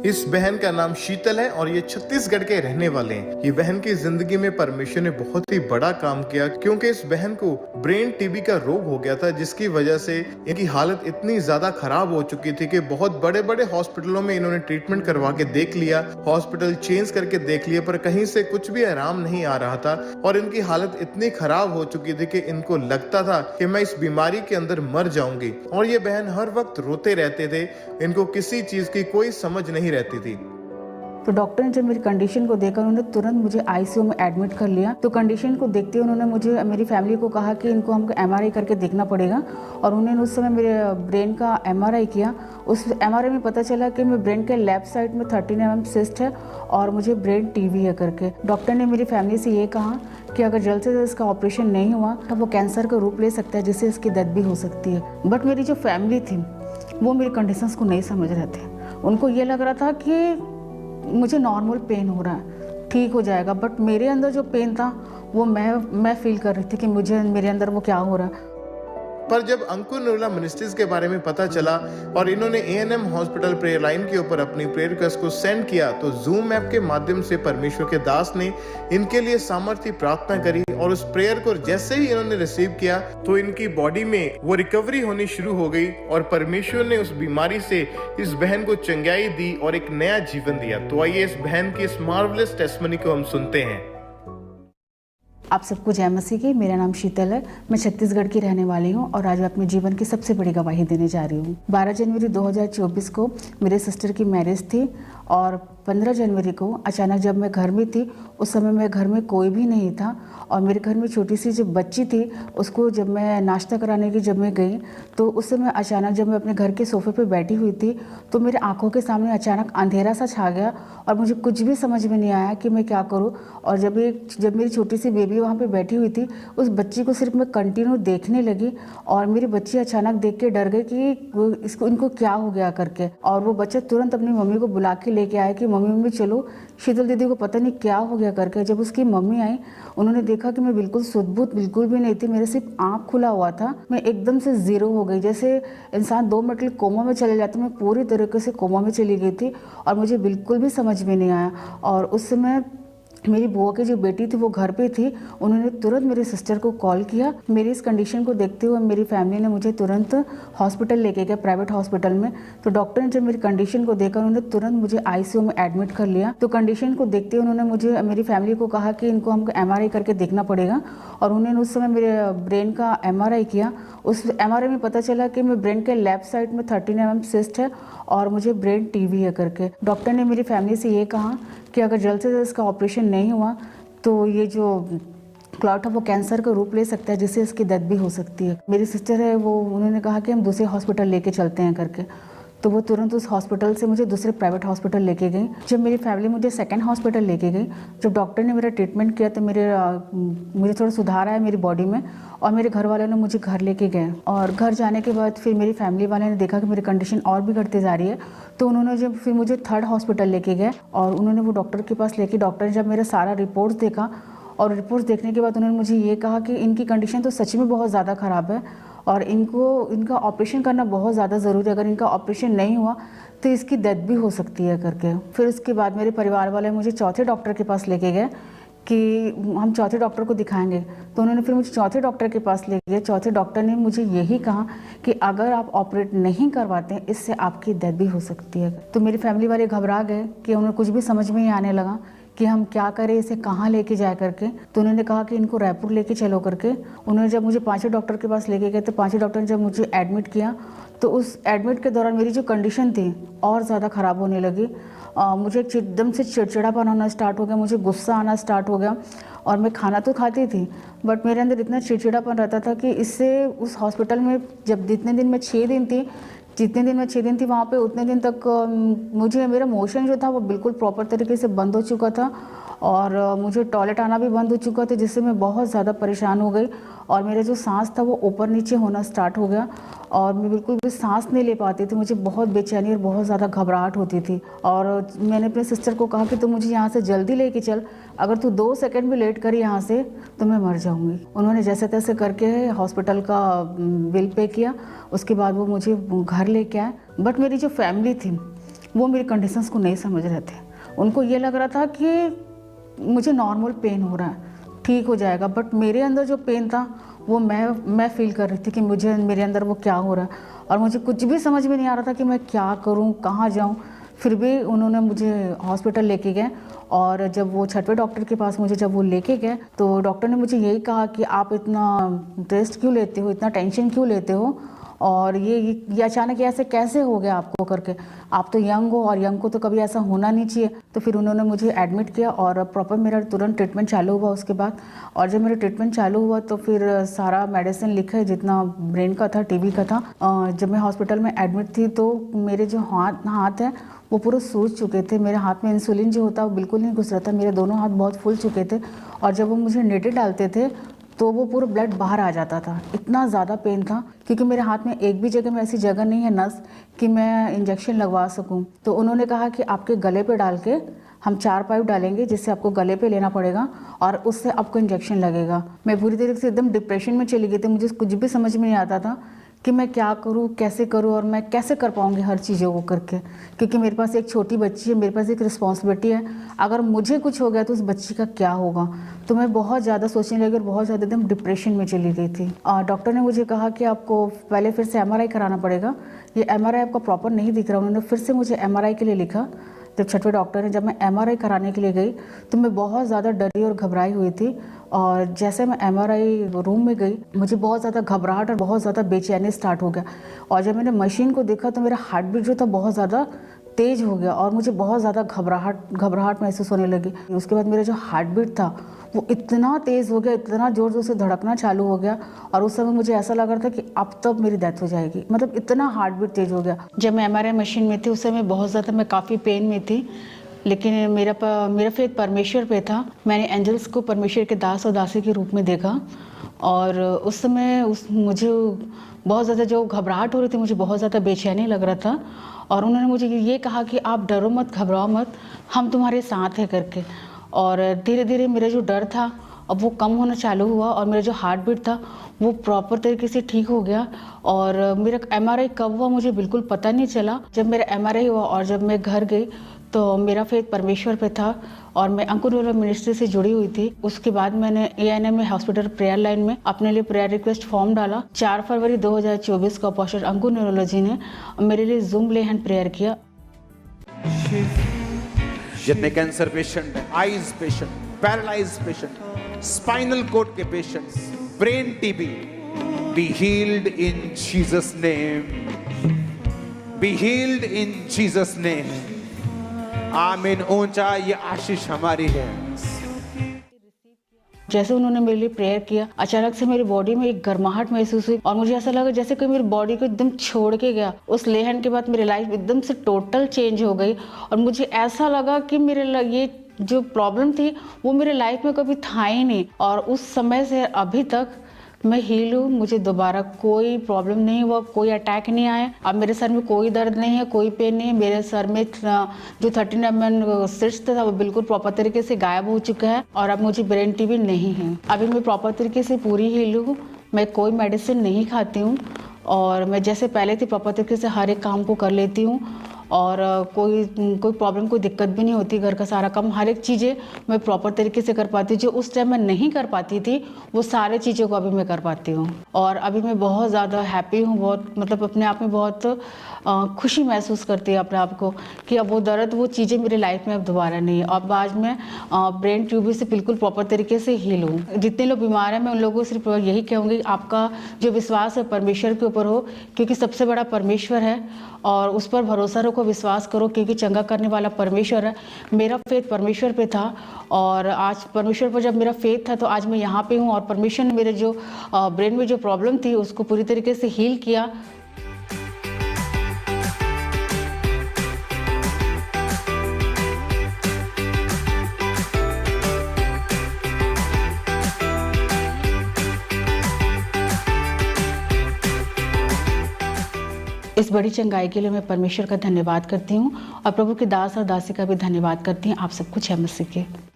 इस बहन का नाम शीतल है और ये छत्तीसगढ़ के रहने वाले हैं। ये बहन की जिंदगी में परमेश्वर ने बहुत ही बड़ा काम किया, क्योंकि इस बहन को ब्रेन टीबी का रोग हो गया था, जिसकी वजह से इनकी हालत इतनी ज्यादा खराब हो चुकी थी कि बहुत बड़े बड़े हॉस्पिटलों में इन्होंने ट्रीटमेंट करवा के देख लिया, हॉस्पिटल चेंज करके देख लिया, पर कहीं से कुछ भी आराम नहीं आ रहा था। और इनकी हालत इतनी खराब हो चुकी थी कि इनको लगता था कि मैं इस बीमारी के अंदर मर जाऊंगी। और ये बहन हर वक्त रोते रहते थे, इनको किसी चीज की कोई समझ नहीं रहती थी। तो डॉक्टर ने जब मेरी कंडीशन को देखा, उन्होंने तुरंत मुझे आईसीयू में एडमिट कर लिया। तो कंडीशन को देखते हुए उन्होंने मुझे, मेरी फैमिली को कहा कि इनको हमको एमआरआई करके देखना पड़ेगा। और उन्होंने उस समय मेरे ब्रेन का एमआरआई किया। उस एमआरआई में पता चला कि मेरे ब्रेन के लेफ्ट साइड में 13 mm सिस्ट है और मुझे ब्रेन टीबी है करके। डॉक्टर ने मेरी फैमिली से ये कहा कि अगर जल्द से जल्द इसका ऑपरेशन नहीं हुआ तो वो कैंसर का रूप ले सकता है, जिससे इसकी डेथ भी हो सकती है। बट मेरी जो फैमिली थी वो मेरी कंडीशंस को नहीं समझ रहे थे। उनको ये लग रहा था कि मुझे नॉर्मल पेन हो रहा है, ठीक हो जाएगा। बट मेरे अंदर जो पेन था वो मैं फील कर रही थी कि मुझे, मेरे अंदर वो क्या हो रहा है। पर जब अंकुर निर्मला मिनिस्ट्रीज के बारे में पता चला और इन्होंने एएनएम हॉस्पिटल प्रेयर लाइन के ऊपर अपनी प्रेयर रिक्वेस्ट को सेंड किया, तो जूम ऐप के माध्यम से परमेश्वर के दास ने इनके लिए सामर्थ्य प्रार्थना करी। और उस प्रेयर को जैसे ही इन्होंने रिसीव किया तो इनकी बॉडी में वो रिकवरी होनी शुरू हो गई और परमेश्वर ने उस बीमारी से इस बहन को चंगाई दी और एक नया जीवन दिया। तो आइए इस बहन की इस मार्वलस टेस्टमनी को हम सुनते हैं। आप सबको जय मसीह की। मेरा नाम शीतल है, मैं छत्तीसगढ़ की रहने वाली हूँ और आज मैं अपने जीवन की सबसे बड़ी गवाही देने जा रही हूँ। 12 जनवरी 2024 को मेरे सिस्टर की मैरिज थी और 15 जनवरी को अचानक जब मैं घर में थी, उस समय मैं घर में कोई भी नहीं था और मेरे घर में छोटी सी जो बच्ची थी, उसको जब मैं नाश्ता कराने की जब मैं गई तो उस समय अचानक जब मैं अपने घर के सोफे पे बैठी हुई थी तो मेरे आंखों के सामने अचानक अंधेरा सा छा गया और मुझे कुछ भी समझ में नहीं आया कि मैं क्या करूँ। और जब मेरी छोटी सी बेबी वहाँ पे बैठी हुई थी, उस बच्ची को सिर्फ मैं कंटिन्यू देखने लगी और मेरी बच्ची अचानक देख के डर गई कि इनको क्या हो गया करके। और वो बच्चा तुरंत अपनी मम्मी को बुला के लेके आया कि मम्मी चलो, शीतल दीदी को पता नहीं क्या हो गया करके। जब उसकी मम्मी आई, उन्होंने देखा कि मैं बिल्कुल सुध-बुध बिल्कुल भी नहीं थी, मेरे सिर्फ आँख खुला हुआ था। मैं एकदम से ज़ीरो हो गई, जैसे इंसान 2 मिनट के लिए कोमा में चले जाता, मैं पूरी तरीके से कोमा में चली गई थी और मुझे बिल्कुल भी समझ में नहीं आया। और उस समय मेरी बुआ की जो बेटी थी वो घर पे थी, उन्होंने तुरंत मेरे सिस्टर को कॉल किया। मेरी इस कंडीशन को देखते हुए मेरी फैमिली ने मुझे तुरंत हॉस्पिटल लेके गया, प्राइवेट हॉस्पिटल में। तो डॉक्टर ने जब मेरी कंडीशन को देखा, उन्होंने तुरंत मुझे आईसीयू में एडमिट कर लिया। तो कंडीशन को देखते हुए उन्होंने मुझे, मेरी फैमिली को कहा कि इनको हमको एमआरआई करके देखना पड़ेगा। और उन्होंने उस समय मेरे ब्रेन का एमआरआई किया। उस एमआरआई में पता चला कि मेरे ब्रेन के लेफ्ट साइड में 13 mm सिस्ट है और मुझे ब्रेन टीबी है करके। डॉक्टर ने मेरी फैमिली से ये कहा कि अगर जल्द से जल्द इसका ऑपरेशन नहीं हुआ तो ये जो क्लॉट है वो कैंसर का रूप ले सकता है, जिससे इसकी डेथ भी हो सकती है। मेरी सिस्टर है वो, उन्होंने कहा कि हम दूसरे हॉस्पिटल लेके चलते हैं करके। तो वो तुरंत उस हॉस्पिटल से मुझे दूसरे प्राइवेट हॉस्पिटल लेके गई। जब मेरी फैमिली मुझे सेकंड हॉस्पिटल लेके गई, जब डॉक्टर ने मेरा ट्रीटमेंट किया तो मुझे थोड़ा सुधार आया मेरी बॉडी में और मेरे घर वालों ने मुझे घर लेके गए। और घर जाने के बाद फिर मेरी फैमिली वाले ने देखा कि मेरी कंडीशन और भी घटती जा रही है, तो उन्होंने जब फिर मुझे थर्ड हॉस्पिटल लेके गए और उन्होंने वो डॉक्टर के पास लेके, डॉक्टर ने जब मेरा सारा रिपोर्ट्स देखा और रिपोर्ट्स देखने के बाद उन्होंने मुझे ये कहा कि इनकी कंडीशन तो सच में बहुत ज़्यादा ख़राब है और इनका ऑपरेशन करना बहुत ज़्यादा ज़रूरी है। अगर इनका ऑपरेशन नहीं हुआ तो इसकी डेथ भी हो सकती है करके। फिर उसके बाद मेरे परिवार वाले मुझे चौथे डॉक्टर के पास लेके गए कि हम चौथे डॉक्टर को दिखाएंगे। तो उन्होंने फिर मुझे चौथे डॉक्टर के पास ले गए। चौथे डॉक्टर ने मुझे यही कहा कि अगर आप ऑपरेट नहीं करवाते हैं, इससे आपकी डेथ भी हो सकती है। तो मेरी फैमिली वाले घबरा गए कि उन्हें कुछ भी समझ में नहीं आने लगा कि हम क्या करें, इसे कहाँ लेके जाए करके। तो उन्होंने कहा कि इनको रायपुर लेके चलो करके। उन्होंने जब मुझे पांचों डॉक्टर के पास लेके गए तो पांचों डॉक्टर ने जब मुझे एडमिट किया तो उस एडमिट के दौरान मेरी जो कंडीशन थी और ज़्यादा ख़राब होने लगी। मुझे एकदम से चिड़चिड़ापन होना स्टार्ट हो गया, मुझे गुस्सा आना स्टार्ट हो गया और मैं खाना तो खाती थी बट मेरे अंदर इतना चिड़चिड़ापन रहता था कि इससे उस हॉस्पिटल में जब जितने दिन मैं 6 दिन थी वहाँ पे, उतने दिन तक मुझे मेरा मोशन जो था वो बिल्कुल प्रॉपर तरीके से बंद हो चुका था और मुझे टॉयलेट आना भी बंद हो चुका था, जिससे मैं बहुत ज़्यादा परेशान हो गई और मेरा जो सांस था वो ऊपर नीचे होना स्टार्ट हो गया और मैं बिल्कुल भी सांस नहीं ले पाती थी। मुझे बहुत बेचैनी और बहुत ज़्यादा घबराहट होती थी और मैंने अपने सिस्टर को कहा कि तू मुझे यहाँ से जल्दी लेके चल, अगर तू 2 सेकंड भी लेट करी यहाँ से तो मैं मर जाऊँगी। उन्होंने जैसे तैसे करके हॉस्पिटल का बिल पे किया, उसके बाद वो मुझे घर लेके आए। बट मेरी जो फैमिली थी वो मेरी कंडीशंस को नहीं समझ रहे थे। उनको ये लग रहा था कि मुझे नॉर्मल पेन हो रहा है, ठीक हो जाएगा, बट मेरे अंदर जो पेन था वो मैं फील कर रही थी कि मुझे मेरे अंदर वो क्या हो रहा है, और मुझे कुछ भी समझ में नहीं आ रहा था कि मैं क्या करूं, कहाँ जाऊं। फिर भी उन्होंने मुझे हॉस्पिटल लेके गए, और जब वो छठवें डॉक्टर के पास मुझे जब वो लेके गए तो डॉक्टर ने मुझे यही कहा कि आप इतना रेस्ट क्यों लेते हो, इतना टेंशन क्यों लेते हो, और ये अचानक ऐसे कैसे हो गया आपको करके, आप तो यंग हो और यंग को तो कभी ऐसा होना नहीं चाहिए। तो फिर उन्होंने मुझे एडमिट किया और प्रॉपर मेरा तुरंत ट्रीटमेंट चालू हुआ उसके बाद। और जब मेरा ट्रीटमेंट चालू हुआ तो फिर सारा मेडिसिन लिखा है जितना ब्रेन का था, टीबी का था। जब मैं हॉस्पिटल में एडमिट थी तो मेरे जो हाथ है वो पूरे सूज चुके थे। मेरे हाथ में इंसुलिन जो होता है वो बिल्कुल नहीं घुस रहा था, मेरे दोनों हाथ बहुत फूल चुके थे, और जब वो मुझे नेटे डालते थे तो वो पूरा ब्लड बाहर आ जाता था। इतना ज़्यादा पेन था क्योंकि मेरे हाथ में एक भी जगह में ऐसी जगह नहीं है नस कि मैं इंजेक्शन लगवा सकूं। तो उन्होंने कहा कि आपके गले पे डाल के हम 4 पाइप डालेंगे जिससे आपको गले पे लेना पड़ेगा और उससे आपको इंजेक्शन लगेगा। मैं पूरी तरीके से एकदम डिप्रेशन में चली गई थी, मुझे कुछ भी समझ में नहीं आता था कि मैं क्या करूं, कैसे करूं, और मैं कैसे कर पाऊंगी हर चीज़ों को करके, क्योंकि मेरे पास एक छोटी बच्ची है, मेरे पास एक रिस्पॉन्सिबिलिटी है। अगर मुझे कुछ हो गया तो उस बच्ची का क्या होगा। तो मैं बहुत ज़्यादा सोचने लगी और बहुत ज़्यादा एकदम डिप्रेशन में चली गई थी। डॉक्टर ने मुझे कहा कि आपको पहले फिर से MRI कराना पड़ेगा, ये MRI आपका प्रॉपर नहीं दिख रहा। उन्होंने फिर से मुझे MRI के लिए लिखा। जब छठवें डॉक्टर ने, जब मैं MRI कराने के लिए गई तो मैं बहुत ज़्यादा डरी और घबराई हुई थी, और जैसे मैं MRI रूम में गई मुझे बहुत ज़्यादा घबराहट और बहुत ज़्यादा बेचैनी स्टार्ट हो गया। और जब मैंने मशीन को देखा तो मेरा हार्ट बीट जो था बहुत ज़्यादा तेज़ हो गया और मुझे बहुत ज़्यादा घबराहट महसूस होने लगी। उसके बाद मेरा जो हार्ट बीट था वो इतना तेज़ हो गया, इतना ज़ोर से धड़कना चालू हो गया, और उस समय मुझे ऐसा लग रहा था कि अब तब मेरी डेथ हो जाएगी, मतलब इतना हार्ट बीट तेज़ हो गया। जब मैं MRI मशीन में थी उस समय बहुत ज़्यादा मैं काफ़ी पेन में थी, लेकिन मेरा फेथ परमेश्वर पे था। मैंने एंजल्स को परमेश्वर के दास और दासी के रूप में देखा, और उस समय मुझे बहुत ज़्यादा जो घबराहट हो रही थी, मुझे बहुत ज़्यादा बेचैनी लग रहा था, और उन्होंने मुझे ये कहा कि आप डरो मत, घबराओ मत, हम तुम्हारे साथ हैं करके। और धीरे धीरे मेरा जो डर था अब वो कम होना चालू हुआ, और मेरा जो हार्ट बीट था वो प्रॉपर तरीके से ठीक हो गया। और मेरा MRI कब हुआ मुझे बिल्कुल पता नहीं चला। जब मेरा MRI हुआ और जब मैं घर गई तो मेरा फेथ परमेश्वर पे था, और मैं अंकुर न्यूरोलॉजी मिनिस्ट्री से जुड़ी हुई थी। उसके बाद मैंने ANM हॉस्पिटल प्रेयर लाइन में अपने लिए प्रेयर रिक्वेस्ट फॉर्म डाला। 4 फरवरी 2024 को अपोस्टल अंकुर न्यूरोलॉजी ने मेरे लिए जूम ले हैंड प्रेयर किया। जितने cancer patient, eyes patient, paralyse patient, spinal cord के patients, brain TB, be healed in Jesus name, be healed in Jesus name. आमीन। ऊंचा ये आशीष हमारी है। जैसे उन्होंने मेरे लिए प्रेयर किया, अचानक से मेरी बॉडी में एक गर्माहट महसूस हुई, और मुझे ऐसा लगा जैसे कोई मेरी बॉडी को एकदम छोड़ के गया। उस ले हैंड के बाद मेरी लाइफ एकदम से टोटल चेंज हो गई, और मुझे ऐसा लगा कि ये जो प्रॉब्लम थी वो मेरे लाइफ में कभी था ही नहीं, और उस समय से अभी तक मैं हील हूँ। मुझे दोबारा कोई प्रॉब्लम नहीं हुआ, कोई अटैक नहीं आया। अब मेरे सर में कोई दर्द नहीं है, कोई पेन नहीं है। मेरे सर में जो 13 mm सिस्ट था वो बिल्कुल प्रॉपर तरीके से गायब हो चुका है, और अब मुझे ब्रेन टीबी नहीं है। अभी मैं प्रॉपर तरीके से पूरी हील हूँ, मैं कोई मेडिसिन नहीं खाती हूँ, और मैं जैसे पहले थी प्रॉपर तरीके से हर एक काम को कर लेती हूँ, और कोई प्रॉब्लम, कोई दिक्कत भी नहीं होती। घर का सारा काम, हर एक चीज़ें मैं प्रॉपर तरीके से कर पाती हूँ। जो उस टाइम मैं नहीं कर पाती थी वो सारे चीज़ों को अभी मैं कर पाती हूँ, और अभी मैं बहुत ज़्यादा हैप्पी हूँ। बहुत मतलब अपने आप में बहुत खुशी महसूस करती है अपने आप को कि अब वो दर्द, वो चीज़ें मेरी लाइफ में अब दोबारा नहीं है। अब आज मैं ब्रेन ट्यूब से बिल्कुल प्रॉपर तरीके से हील हूँ। जितने लोग बीमार हैं मैं उन लोगों को सिर्फ यही कहूँगी, आपका जो विश्वास है परमेश्वर के ऊपर हो, क्योंकि सबसे बड़ा परमेश्वर है, और उस पर भरोसा रखो, विश्वास करो, क्योंकि चंगा करने वाला परमेश्वर है। मेरा फेथ परमेश्वर पे था, और आज परमेश्वर पर जब मेरा फेथ था तो आज मैं यहाँ पे हूँ, और परमेश्वर ने मेरे जो ब्रेन में जो प्रॉब्लम थी उसको पूरी तरीके से हील किया। इस बड़ी चंगाई के लिए मैं परमेश्वर का धन्यवाद करती हूँ, और प्रभु के दास और दासी का भी धन्यवाद करती हूँ। आप सब कुछ है मसीह के।